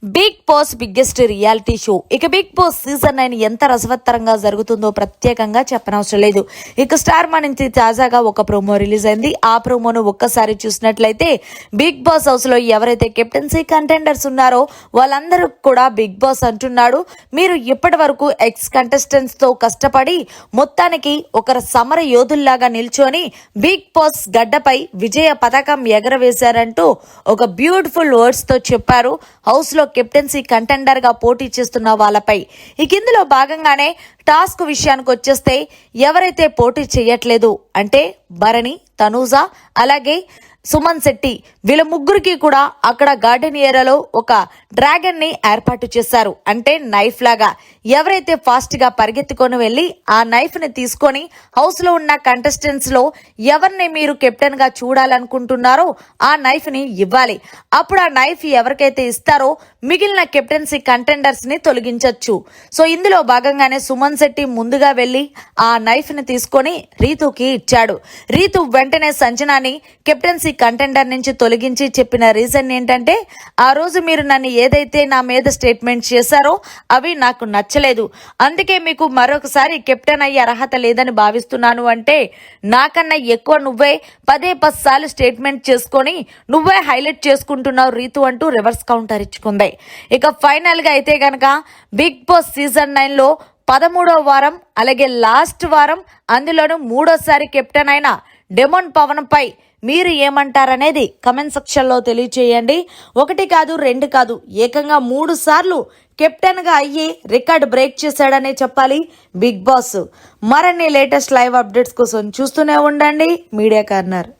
Big Boss biggest reality show. ఇక Bigg Boss season 9 ఎంత రసవత్తరంగా జరుగుతుందో ప్రత్యేకంగా చెప్పనవసరం లేదు. ఇక స్టార్ మా నుంచి తాజాగా ఒక ప్రోమో రిలీజ్ అయింది. ఆ ప్రోమోను ఒక్కసారి చూసినట్లయితే బిగ్ బాస్ హౌస్ లో ఎవరైతే కెప్టెన్సీ కంటెండర్స్ ఉన్నారో వాళ్ళందరూ కూడా బిగ్ బాస్ అంటున్నాడు, మీరు ఇప్పటి వరకు ఎక్స్ కంటెస్టెంట్స్ తో కష్టపడి మొత్తానికి ఒక సమర యోధుల్లాగా నిల్చొని బిగ్ బాస్ గడ్డపై విజయ పతాకం ఎగరవేశారంటూ ఒక బ్యూటిఫుల్ వర్డ్స్ తో చెప్పారు హౌస్ లో కెప్టెన్సీ కంటెండర్ గా పోటీ చేస్తున్న వాళ్ళపై. ఇక ఇందులో భాగంగానే టాస్క్ విషయానికి వచ్చేస్తే ఎవరైతే పోటీ చేయట్లేదు అంటే భరణి, తనూజ అలాగే సుమన్ శెట్టి వీళ్ళ ముగ్గురికి కూడా అక్కడ గార్డెన్ ఏరియాలో ఒక డ్రాగన్ ని ఏర్పాటు చేశారు. అంటే నైఫ్ లాగా. ఎవరైతే ఫాస్ట్ గా పరిగెత్తుకొని వెళ్లి ఆ నైఫ్ ని తీసుకొని హౌస్ లో ఉన్న కంటెస్టెంట్స్ లో ఎవరిని మీరు కెప్టెన్ గా చూడాలనుకుంటున్నారో ఆ నైఫ్ ని ఇవ్వాలి. అప్పుడు ఆ నైఫ్ ఎవరికైతే ఇస్తారో మిగిలిన కెప్టెన్సీ కంటెండర్స్ ని తొలగించొచ్చు. సో ఇందులో భాగంగానే సుమన్ శెట్టి ముందుగా వెళ్లి ఆ నైఫ్ ని తీసుకొని రీతుకి ఇచ్చాడు. రీతు వెంటనే సంజనాని కెప్టెన్సీ కంటెండర్ నుంచి తొలగించి చెప్పిన రీజన్ ఏంటంటే, ఆ రోజు మీరు నన్ను ఏదైతే నా మీద స్టేట్మెంట్ చేశారో అవి నాకు నచ్చలేదు, అందుకే మీకు మరొకసారి కెప్టెన్ అయ్యే అర్హత లేదని భావిస్తున్నాను అంటే నాకన్నా ఎక్కువ నువ్వే 10 సార్లు స్టేట్మెంట్ చేసుకొని నువ్వే హైలైట్ చేసుకుంటున్నావు రీతు అంటూ రివర్స్ కౌంటర్ ఇచ్చుకుంది. ఇక ఫైనల్ గా అయితే గనక బిగ్ బాస్ సీజన్ 9 లో 13వ వారం అలాగే లాస్ట్ వారం అందులోనూ 3వ కెప్టెన్ అయిన డెమోన్ పవన్ పై మీరు ఏమంటారనేది కమెంట్ సెక్షన్ లో తెలియచేయండి. 1 కాదు 2 కాదు ఏకంగా 3 సార్లు కెప్టెన్ గా అయ్యి రికార్డ్ బ్రేక్ చేశాడనే చెప్పాలి బిగ్ బాస్. మరిన్ని లేటెస్ట్ లైవ్ అప్డేట్స్ కోసం చూస్తూనే ఉండండి మీడియా కార్నర్.